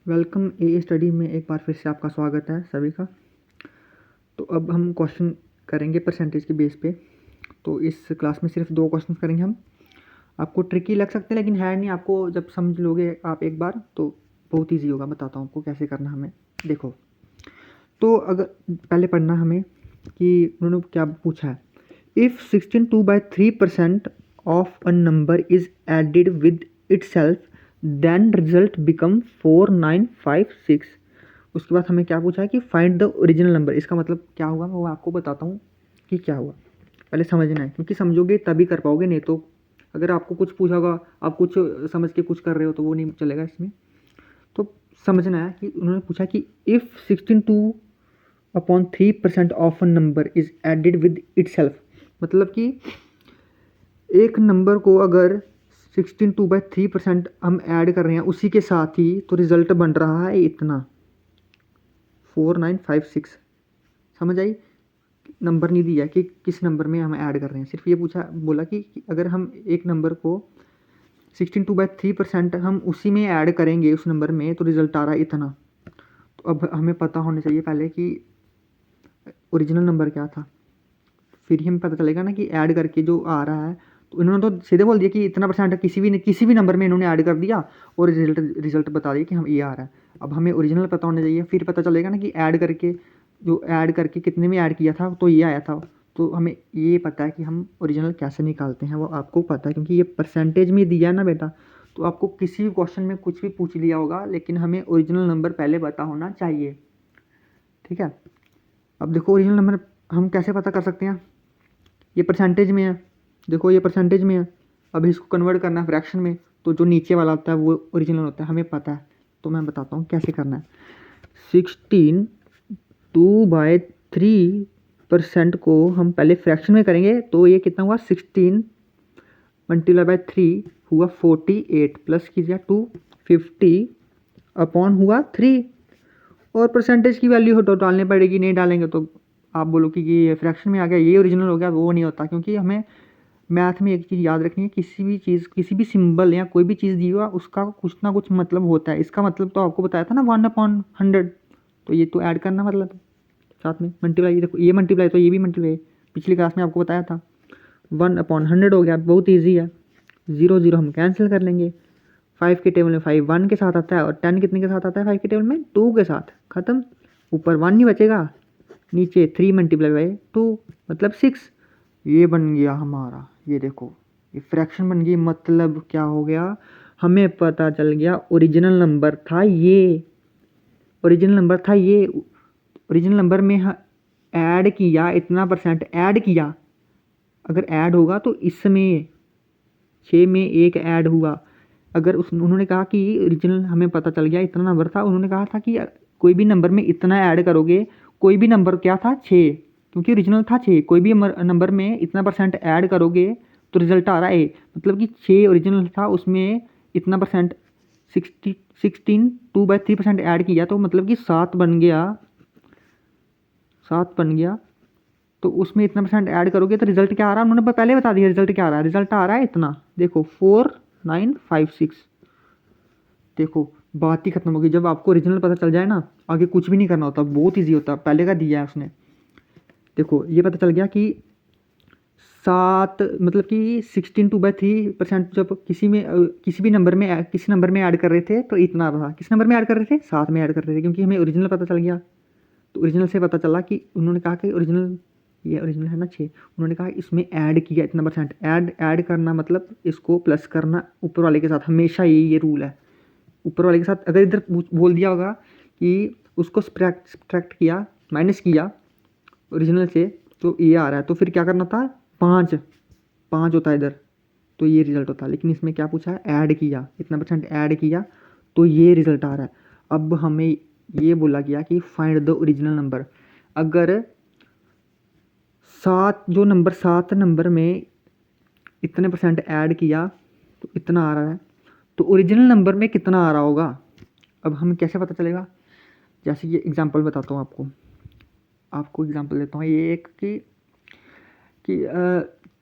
Welcome ए study में एक बार फिर से आपका स्वागत है सभी का। तो अब हम क्वेश्चन करेंगे परसेंटेज के बेस पे। तो इस क्लास में सिर्फ 2 क्वेश्चन करेंगे हम। आपको ट्रिकी लग सकते हैं लेकिन है नहीं, आपको जब समझ लोगे आप एक बार तो बहुत ईजी होगा। बताता हूँ आपको कैसे करना हमें। देखो, तो अगर पहले पढ़ना हमें कि उन्होंने क्या पूछा है। If 16/3% of a number is added with itself then result become 4956। उसके बाद हमें क्या पूछा है कि फाइंड द ओरिजिनल नंबर। इसका मतलब क्या हुआ वो आपको बताता हूँ कि क्या हुआ। पहले समझना है क्योंकि समझोगे तभी कर पाओगे, नहीं तो अगर आपको कुछ पूछा होगा आप कुछ समझ के कुछ कर रहे हो तो वो नहीं चलेगा इसमें। तो समझना है कि उन्होंने पूछा कि if 16/3% of a number is added with itself, मतलब कि एक नंबर को अगर 16/3% हम ऐड कर रहे हैं उसी के साथ ही, तो रिजल्ट बन रहा है इतना 4956। समझ आई? नंबर नहीं दिया कि किस नंबर में हम ऐड कर रहे हैं, सिर्फ ये पूछा बोला कि अगर हम एक नंबर को 16/3% हम उसी में ऐड करेंगे उस नंबर में तो रिजल्ट आ रहा है इतना। तो अब हमें पता होना चाहिए पहले कि ओरिजिनल नंबर क्या था, फिर ही हमें पता चलेगा ना कि ऐड करके जो आ रहा है। तो इन्होंने तो सीधे बोल दिया कि इतना परसेंट किसी भी नंबर में इन्होंने ऐड कर दिया और रिजल्ट बता दिया कि हम ये आ रहा है। अब हमें ओरिजिनल पता होना चाहिए, फिर पता चलेगा ना कि ऐड करके कितने में ऐड किया था तो ये आया था। तो हमें ये पता है कि हम ओरिजिनल कैसे निकालते हैं, वो आपको पता है क्योंकि ये परसेंटेज में दिया है ना बेटा। तो आपको किसी भी क्वेश्चन में कुछ भी पूछ लिया होगा लेकिन हमें ओरिजिनल नंबर पहले पता होना चाहिए। ठीक है, अब देखो ओरिजिनल नंबर हम कैसे पता कर सकते हैं। ये परसेंटेज में है, देखो ये परसेंटेज में है। अब इसको कन्वर्ट करना है फ्रैक्शन में, तो जो नीचे वाला होता है वो ओरिजिनल होता है, हमें पता है। तो मैं बताता हूँ कैसे करना है। 16/2/3% को हम पहले फ्रैक्शन में करेंगे तो ये कितना हुआ 16 × 3 हुआ 48 प्लस कीजिए 250 अपॉन हुआ 3। और परसेंटेज की वैल्यू तो डालनी पड़ेगी, नहीं डालेंगे तो आप बोलो कि ये फ्रैक्शन में आ गया, ये ओरिजिनल हो गया। वो नहीं होता, क्योंकि हमें मैथ में एक चीज़ याद रखनी है, किसी भी चीज़ किसी भी सिंबल या कोई भी चीज़ दी हुआ उसका कुछ ना कुछ मतलब होता है। इसका मतलब तो आपको बताया था ना 1/100, तो ये तो ऐड करना मतलब साथ में मल्टीप्लाई। देखो ये मल्टीप्लाई तो ये भी मल्टीप्लाई, पिछली क्लास में आपको बताया था। 1/100 हो गया, बहुत ईजी है। 0 0 हम कैंसिल कर लेंगे। 5 के टेबल में 5 1 के साथ आता है और 10 कितने के साथ आता है 5 के टेबल में 2 के साथ। खत्म, ऊपर 1 नहीं बचेगा, नीचे 3 × 2 मतलब 6। ये बन गया हमारा, ये देखो ये फ्रैक्शन बन गई। मतलब क्या हो गया, हमें पता चल गया ओरिजिनल नंबर था ये। ओरिजिनल नंबर था ये। ओरिजिनल नंबर में ऐड किया, इतना परसेंट ऐड किया। अगर ऐड होगा तो इसमें 6 में 1 ऐड हुआ। अगर उन्होंने कहा कि ओरिजिनल हमें पता चल गया इतना नंबर था, उन्होंने कहा था कि कोई भी नंबर में इतना ऐड करोगे। कोई भी नंबर क्या था 6, क्योंकि ओरिजिनल था 6। कोई भी नंबर में इतना परसेंट ऐड करोगे तो रिजल्ट आ रहा है मतलब कि 6 ओरिजिनल था, उसमें इतना परसेंट 16 2/3% ऐड किया तो मतलब कि 7 बन गया। 7 बन गया, तो उसमें इतना परसेंट ऐड करोगे तो रिजल्ट क्या आ रहा है, उन्होंने पहले बता दिया रिजल्ट क्या आ रहा है। रिजल्ट आ रहा है इतना, देखो 4956। देखो बात ही खत्म होगी। जब आपको ओरिजिनल पता चल जाए ना, आगे कुछ भी नहीं करना होता, बहुत ईजी होता। पहले का दिया है उसने। देखो ये पता चल गया कि 7 मतलब कि 16/2/3% जब किसी भी नंबर में किसी नंबर में ऐड कर रहे थे तो इतना रहा। किस नंबर में ऐड कर रहे थे, 7 में ऐड कर रहे थे, क्योंकि हमें ओरिजिनल पता चल गया। तो ओरिजिनल से पता चला कि उन्होंने कहा कि ओरिजिनल, ये ओरिजिनल है ना 6, उन्होंने कहा इसमें ऐड किया इतना परसेंट। ऐड करना मतलब इसको प्लस करना ऊपर वाले के साथ, हमेशा ये रूल है। ऊपर वाले के साथ अगर इधर बोल दिया होगा कि उसको सब्ट्रैक्ट किया, माइनस किया ओरिजिनल से, तो ये आ रहा है तो फिर क्या करना था, 5 5 होता है इधर, तो ये रिजल्ट होता है। लेकिन इसमें क्या पूछा है, ऐड किया, इतना परसेंट ऐड किया तो ये रिजल्ट आ रहा है। अब हमें ये बोला गया कि फाइंड द ओरिजिनल नंबर। अगर 7 नंबर में इतने परसेंट ऐड किया तो इतना आ रहा है, तो ओरिजिनल नंबर में कितना आ रहा होगा। अब हमें कैसे पता चलेगा, जैसे ये एग्जांपल बताता हूँ आपको एग्जांपल देता हूँ। ये एक कि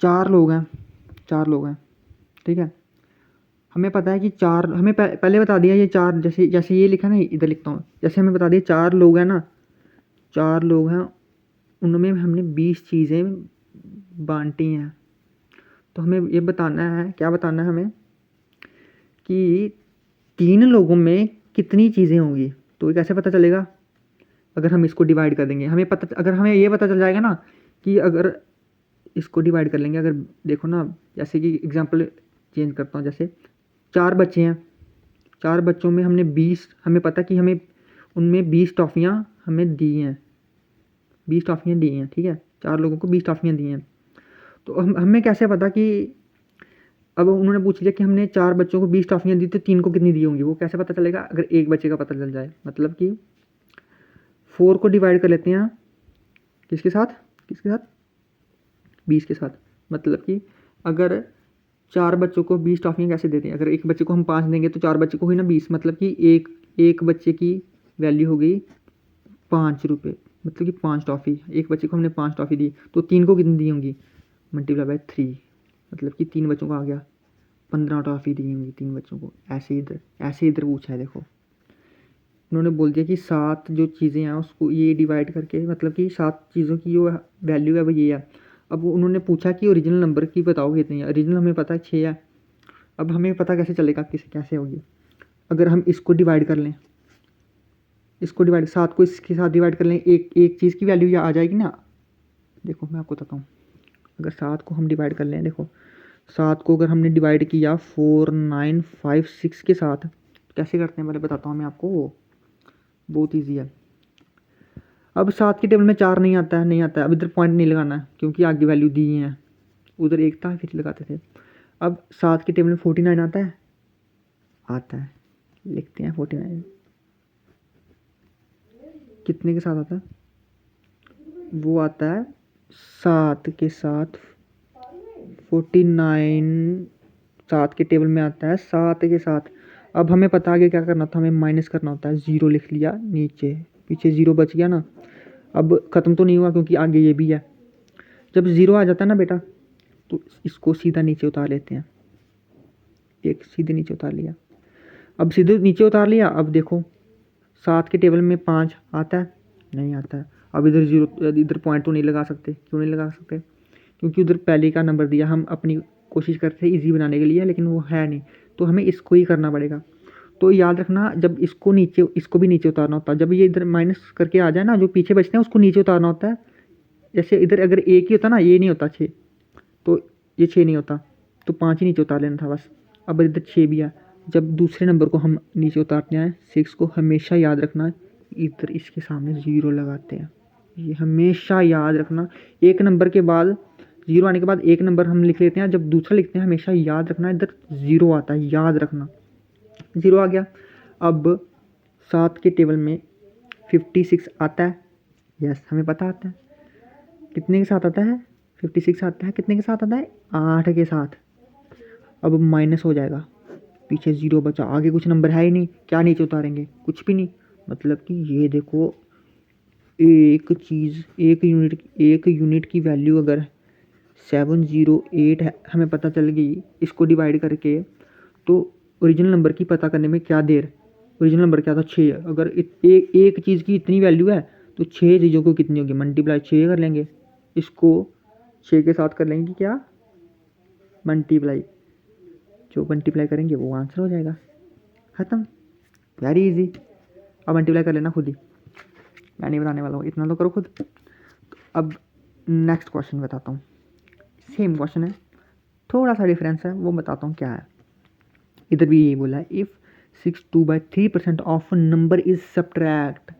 4 लोग हैं, 4 लोग हैं, ठीक है। हमें पता है कि चार, हमें पहले बता दिया ये चार, जैसे जैसे ये लिखा ना, इधर लिखता हूँ, जैसे हमें बता दिया 4 लोग हैं ना, 4 लोग हैं, उनमें हमने 20 चीज़ें बांटी हैं। तो हमें ये बताना है, क्या बताना है हमें, कि 3 लोगों में कितनी चीज़ें होंगी। तो ये कैसे पता चलेगा, अगर हम इसको डिवाइड कर देंगे, हमें पता, अगर हमें ये पता चल जाएगा ना कि अगर इसको डिवाइड कर लेंगे, अगर देखो ना, जैसे कि एग्जांपल चेंज करता हूँ, जैसे 4 बच्चे हैं, 4 बच्चों में हमने 20, हमें पता कि हमें उनमें 20 टॉफ़ियाँ हमें दी हैं, 20 टॉफ़ियाँ दी हैं, ठीक है, 4 लोगों को 20 टॉफ़ियाँ दी हैं। तो हमें कैसे पता कि, अब उन्होंने पूछ लिया कि हमने 4 बच्चों को 20 टॉफ़ियाँ दी, तो 3 को कितनी दी होंगी, वो कैसे पता चलेगा, अगर एक बच्चे का पता चल जाए। मतलब कि 4 को डिवाइड कर लेते हैं किसके साथ, किसके साथ, 20 के साथ। मतलब कि अगर 4 बच्चों को 20 टॉफ़ियाँ कैसे देते हैं, अगर एक बच्चे को हम 5 देंगे तो 4 बच्चे को हुई ना 20, मतलब कि एक बच्चे की वैल्यू हो गई 5 रुपये, मतलब कि 5 टॉफ़ी, एक बच्चे को हमने 5 टॉफ़ी दी, तो 3 को कितनी दी होंगी, मल्टीप्लाई बाय 3, मतलब कि 3 बच्चों का आ गया 15 टॉफ़ी दी होंगी 3 बच्चों को। ऐसे इधर पूछा है, देखो उन्होंने बोल दिया कि 7 जो चीज़ें हैं उसको ये डिवाइड करके, मतलब कि 7 चीज़ों की जो वैल्यू है वो ये है। अब उन्होंने पूछा कि ओरिजिनल नंबर की बताओ कितनी है, ओरिजिनल हमें पता है 6 है। अब हमें पता कैसे चलेगा कैसे होगी, अगर हम इसको डिवाइड कर लें, इसको डिवाइड 7 को इसके साथ डिवाइड कर लें, एक चीज़ की वैल्यू ये आ जाएगी ना। देखो मैं आपको बताता हूँ, अगर 7 को हम डिवाइड कर लें, देखो 7 को अगर हमने डिवाइड किया 4 9 5 6 के साथ, कैसे करते हैं पहले बताता हूँ मैं आपको, वो बहुत ईजी है। अब 7 की टेबल में 4 नहीं आता है, नहीं आता है, अब इधर पॉइंट नहीं लगाना है क्योंकि आगे वैल्यू दी है, उधर एक था फिर लगाते थे। अब 7 की टेबल में 49 आता है, आता है, लिखते हैं 49, कितने के साथ आता है, वो आता है 7 के साथ 49, 7 के टेबल में आता है 7 के साथ। अब हमें पता आगे क्या करना था, हमें माइनस करना होता है, 0 लिख लिया नीचे, पीछे 0 बच गया ना। अब ख़त्म तो नहीं हुआ क्योंकि आगे ये भी है, जब 0 आ जाता है ना बेटा, तो इसको सीधा नीचे उतार लेते हैं, एक सीधे नीचे उतार लिया। अब सीधे नीचे उतार लिया, अब देखो 7 के टेबल में 5 आता है, नहीं आता है। अब इधर 0, इधर पॉइंट तो नहीं लगा सकते, क्यों नहीं लगा सकते, क्योंकि उधर पहले का नंबर दिया, हम अपनी कोशिश करते हैं ईजी बनाने के लिए, लेकिन वो है नहीं, तो हमें इसको ही करना पड़ेगा। तो याद रखना, जब इसको नीचे, इसको भी नीचे उतारना होता है, जब ये इधर माइनस करके आ जाए ना, जो पीछे बचते हैं उसको नीचे उतारना होता है। जैसे इधर अगर एक ही होता ना, ये नहीं होता 6, तो ये 6 नहीं होता, तो 5 ही नीचे उतार लेना था बस। अब इधर 6 भी है, जब दूसरे नंबर को हम नीचे उतारते हैं 6 को, हमेशा याद रखना इधर इसके सामने 0 लगाते हैं, ये हमेशा याद रखना। एक नंबर के बाद 0 आने के बाद एक नंबर हम लिख लेते हैं, जब दूसरा लिखते हैं हमेशा याद रखना इधर 0 आता है, याद रखना। 0 आ गया। अब 7 के टेबल में 56 आता है, यस हमें पता आता है, कितने के साथ आता है, 56 आता है, कितने के साथ आता है, 8 के साथ। अब माइनस हो जाएगा, पीछे 0 बचा, आगे कुछ नंबर है ही नहीं, क्या नीचे उतारेंगे, कुछ भी नहीं। मतलब कि ये देखो, एक चीज़, एक यूनिट की वैल्यू अगर 708 है, हमें पता चल गई इसको डिवाइड करके, तो ओरिजिनल नंबर की पता करने में क्या देर, ओरिजिनल नंबर क्या था 6, अगर एक चीज़ की इतनी वैल्यू है तो 6 चीज़ों को कितनी होगी, मल्टीप्लाई 6 कर लेंगे, इसको 6 के साथ कर लेंगे क्या, मल्टीप्लाई, जो मल्टीप्लाई करेंगे वो आंसर हो जाएगा, ख़त्म, वेरी इजी। अब मल्टीप्लाई कर लेना खुद ही, मैं नहीं बताने वाला हूँ, इतना तो करो खुद। अब नेक्स्ट क्वेश्चन बताता हूँ, सेम क्वेश्चन है, थोड़ा सा डिफरेंस है, वो बताता हूँ क्या है। इधर भी यही बोला है, if 62/3% of number is subtract,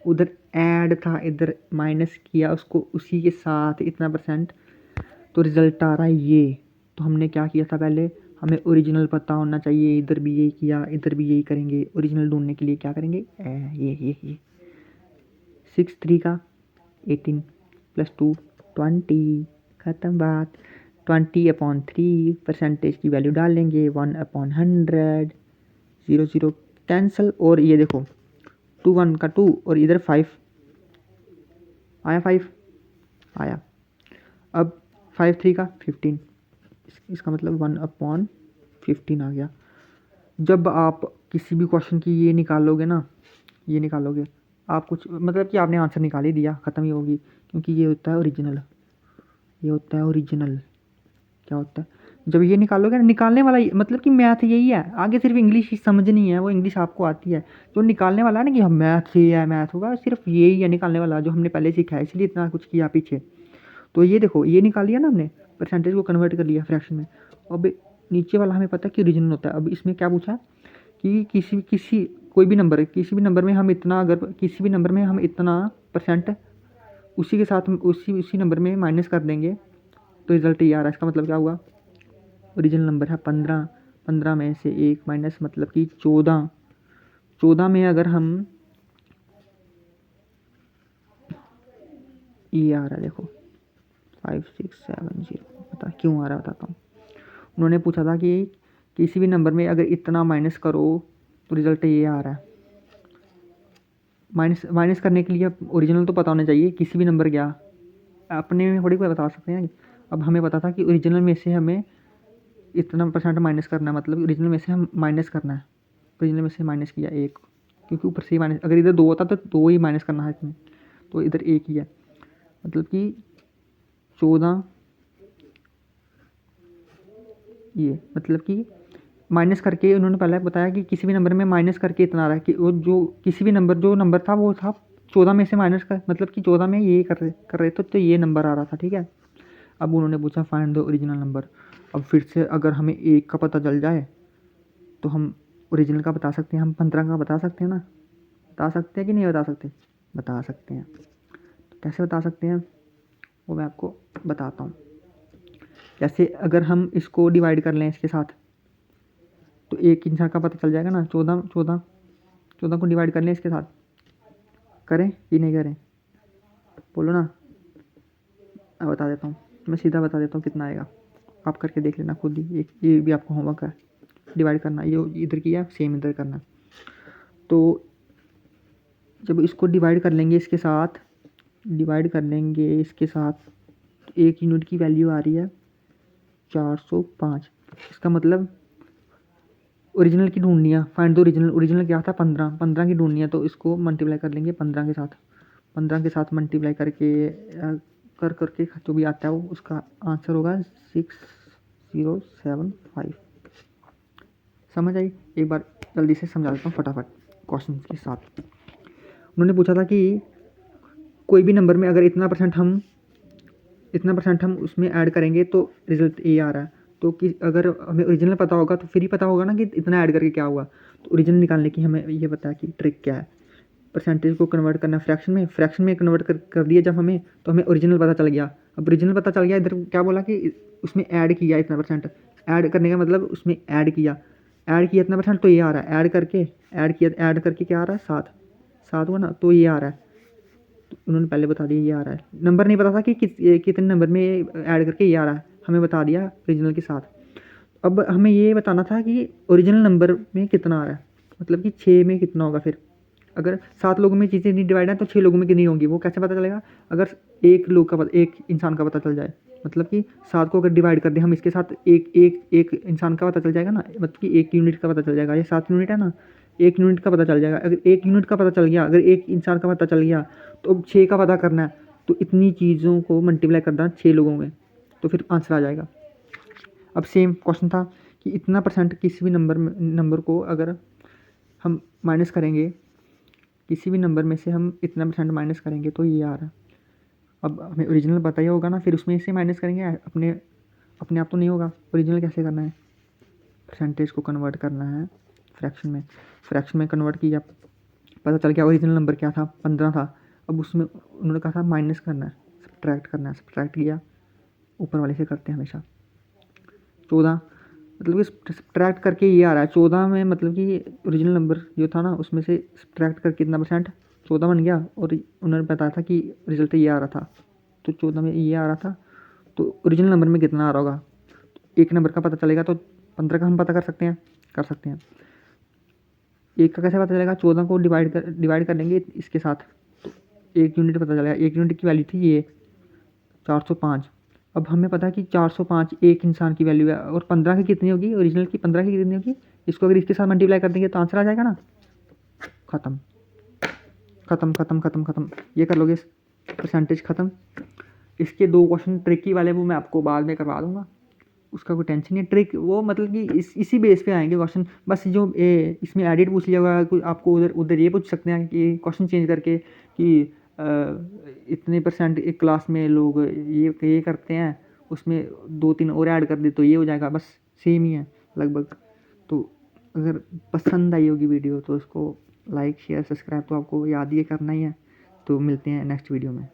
उधर ऐड था, इधर माइनस किया उसको उसी के साथ इतना परसेंट, तो रिजल्ट आ रहा है ये। तो हमने क्या किया था, पहले हमें ओरिजिनल पता होना चाहिए, इधर भी यही किया, इधर भी यही करेंगे। ओरिजिनल ढूंढने के लिए क्या करेंगे, ये 6 3 का 18 + 2 20, ख़त्म बात। 20/3 परसेंटेज की वैल्यू डाल लेंगे, 1/100, 0 0 कैंसिल, और ये देखो 2 1 का 2 और इधर 5 आया, 5 आया। अब 5 3 का 15, इसका मतलब 1/15 आ गया। जब आप किसी भी क्वेश्चन की ये निकालोगे ना, ये निकालोगे आप कुछ मतलब कि आपने आंसर निकाल ही दिया, ख़त्म ही होगी, क्योंकि ये होता है ओरिजिनल, ये होता है ओरिजिनल। क्या होता है जब ये निकालोगे ना, निकालने वाला मतलब कि मैथ यही है, आगे सिर्फ इंग्लिश ही समझनी है, वो इंग्लिश आपको आती है। जो निकालने वाला है ना कि हम मैथ ये है, मैथ होगा, सिर्फ यही है निकालने वाला जो हमने पहले सीखा है, इसलिए इतना कुछ किया पीछे। तो ये देखो ये निकाल लिया ना हमने, परसेंटेज को कन्वर्ट कर लिया फ्रैक्शन में। अब नीचे वाला हमें पता है कि ओरिजिनल होता है। अब इसमें क्या पूछा कि किसी किसी कोई भी नंबर, किसी भी नंबर में हम इतना, अगर किसी भी नंबर में हम इतना परसेंट उसी के साथ उसी उसी नंबर में माइनस कर देंगे तो रिजल्ट ये आ रहा है। इसका मतलब क्या हुआ, ओरिजिनल नंबर है 15, 15 में से एक माइनस मतलब कि 14, 14 में अगर हम ये आ रहा है देखो 5670, पता क्यों आ रहा है बताता हूँ। उन्होंने पूछा था कि किसी भी नंबर में अगर इतना माइनस करो तो रिजल्ट ये आ रहा है। माइनस माइनस करने के लिए ओरिजिनल तो पता होना चाहिए, किसी भी नंबर क्या अपने में थोड़ी कोई बता सकते हैं। अब हमें पता था कि ओरिजिनल में से हमें इतना परसेंट माइनस करना है, मतलब ओरिजिनल में से हम माइनस करना है। ओरिजिनल में से माइनस किया एक, क्योंकि ऊपर से ही माइनस, अगर इधर 2 होता तो 2 ही माइनस करना है इसमें, तो इधर 1 ही है, मतलब कि 14, ये मतलब कि माइनस करके उन्होंने पहले बताया कि किसी भी नंबर में माइनस करके इतना आ रहा है कि वो जो किसी भी नंबर जो नंबर था वो था 14 में से माइनस कर, मतलब कि 14 में ये कर रहे थे तो ये नंबर आ रहा था, ठीक है। अब उन्होंने पूछा फाइंड द ओरिजिनल नंबर। अब फिर से अगर हमें 1 का पता चल जाए तो हम ओरिजिनल का बता सकते हैं, हम 15 का बता सकते हैं ना, बता सकते हैं कि नहीं बता सकते, बता सकते हैं। तो कैसे बता सकते हैं वो मैं आपको बताता हूँ। जैसे अगर हम इसको डिवाइड कर लें इसके साथ तो एक इंसान का पता चल जाएगा ना, 14 14 14 को डिवाइड कर लें इसके साथ, करें कि नहीं करें, बोलो ना। मैं बता देता हूँ, मैं सीधा बता देता हूँ कितना आएगा, आप करके देख लेना खुद ही, एक ये भी आपको होमवर्क है, डिवाइड करना, ये इधर किया सेम इधर करना। तो जब इसको डिवाइड कर लेंगे इसके साथ, डिवाइड कर लेंगे इसके साथ, तो एक यूनिट की वैल्यू आ रही है 405। इसका मतलब ओरिजिनल की ढूंढनी है, फाइंड द ओरिजिनल, ओरिजिनल क्या था 15, 15 की ढूंढनी है, तो इसको मल्टीप्लाई कर लेंगे 15 के साथ, 15 के साथ मल्टीप्लाई करके कर करके जो भी आता है वो उसका आंसर होगा 6075। समझ आई, एक बार जल्दी से समझा देता हूँ फटाफट क्वेश्चन के साथ। उन्होंने पूछा था कि कोई भी नंबर में अगर इतना परसेंट हम उसमें ऐड करेंगे तो रिजल्ट ये आ रहा है। तो कि अगर हमें ओरिजिनल पता होगा तो फिर ही पता होगा ना कि इतना ऐड करके क्या हुआ। तो ओरिजिनल निकालने की हमें ये पता है कि ट्रिक क्या है, परसेंटेज को कन्वर्ट करना फ्रैक्शन में कन्वर्ट कर दिया जब हमें, तो हमें ओरिजिनल पता चल गया। अब ओरिजिनल पता चल गया, इधर क्या बोला कि उसमें ऐड किया इतना परसेंट, ऐड करने का मतलब उसमें ऐड किया इतना परसेंट, तो ये आ रहा है, ऐड करके क्या आ रहा है 7, 7 हुआ ना, तो ये आ रहा है। तो उन्होंने पहले बता दिया ये आ रहा है, नंबर नहीं पता था कि कितने नंबर में ऐड करके ये आ रहा है, हमें बता दिया ओरिजिनल के साथ। अब हमें ये बताना था कि ओरिजिनल नंबर में कितना आ रहा है, मतलब कि 6 में कितना होगा। फिर अगर 7 लोगों में चीज़ें नहीं डिवाइड है तो 6 लोगों में कितनी होंगी, वो कैसे पता चलेगा, अगर एक इंसान का पता चल जाए, मतलब कि 7 को अगर डिवाइड कर दें हम इसके साथ, एक इंसान का पता चल जाएगा ना, मतलब कि 1 यूनिट का पता चल जाएगा, ये 7 यूनिट है ना, 1 यूनिट का पता चल जाएगा। अगर 1 यूनिट का पता चल गया, अगर एक इंसान का पता चल गया, तो अब 6 का पता करना है, तो इतनी चीज़ों को मल्टीप्लाई करना 6 लोगों में, तो फिर आंसर आ जाएगा। अब सेम क्वेश्चन था कि इतना परसेंट किसी भी नंबर को अगर हम माइनस करेंगे, किसी भी नंबर में से हम इतना परसेंट माइनस करेंगे तो ये आ रहा है। अब हमें ओरिजिनल पता ही होगा ना, फिर उसमें से माइनस करेंगे, अपने आप तो नहीं होगा। ओरिजिनल कैसे करना है, परसेंटेज को कन्वर्ट करना है फ्रैक्शन में कन्वर्ट किया, पता चल गया ओरिजिनल नंबर क्या था 15 था। अब उसमें उन्होंने कहा था माइनस करना है, सब्ट्रैक्ट किया, ऊपर वाले से करते हैं हमेशा। 14 मतलब कि सब्ट्रैक्ट करके ये आ रहा है 14 में, मतलब कि ओरिजिनल नंबर जो था ना उसमें से सब्ट्रैक्ट करके इतना परसेंट 14 बन गया, और उन्होंने बताया था कि रिजल्ट ये आ रहा था, तो 14 में ये आ रहा था, तो ओरिजिनल नंबर में कितना आ रहा होगा। एक नंबर का पता चलेगा तो 15 का हम पता कर सकते हैं। एक का कैसे पता चलेगा, 14 को डिवाइड कर लेंगे इसके साथ, तो 1 यूनिट पता चलेगा, 1 यूनिट की वैल्यू थी ये 405। अब हमें पता है कि 405 एक इंसान की वैल्यू है, और 15 की कितनी होगी, ओरिजिनल की 15 की कितनी होगी, इसको अगर इसके साथ मल्टीप्लाई कर देंगे तो आंसर आ जाएगा ना। ख़त्म ख़त्म ख़त्म ख़त्म ख़त्म, ये कर लोगे, परसेंटेज ख़त्म। इसके 2 क्वेश्चन ट्रिकी वाले वो मैं आपको बाद में करवा दूंगा, उसका कोई टेंशन नहीं है। ट्रिक वो मतलब कि इसी बेस पे आएंगे क्वेश्चन, बस जो इसमें एडिट पूछ लिया होगा, कोई आपको उधर उधर ये पूछ सकते हैं कि क्वेश्चन चेंज करके कि इतने परसेंट एक क्लास में लोग ये करते हैं, उसमें 2-3 और ऐड कर दे तो ये हो जाएगा, बस सेम ही है लगभग। तो अगर पसंद आई होगी वीडियो तो उसको लाइक शेयर सब्सक्राइब तो आपको याद ये करना ही है। तो मिलते हैं नेक्स्ट वीडियो में।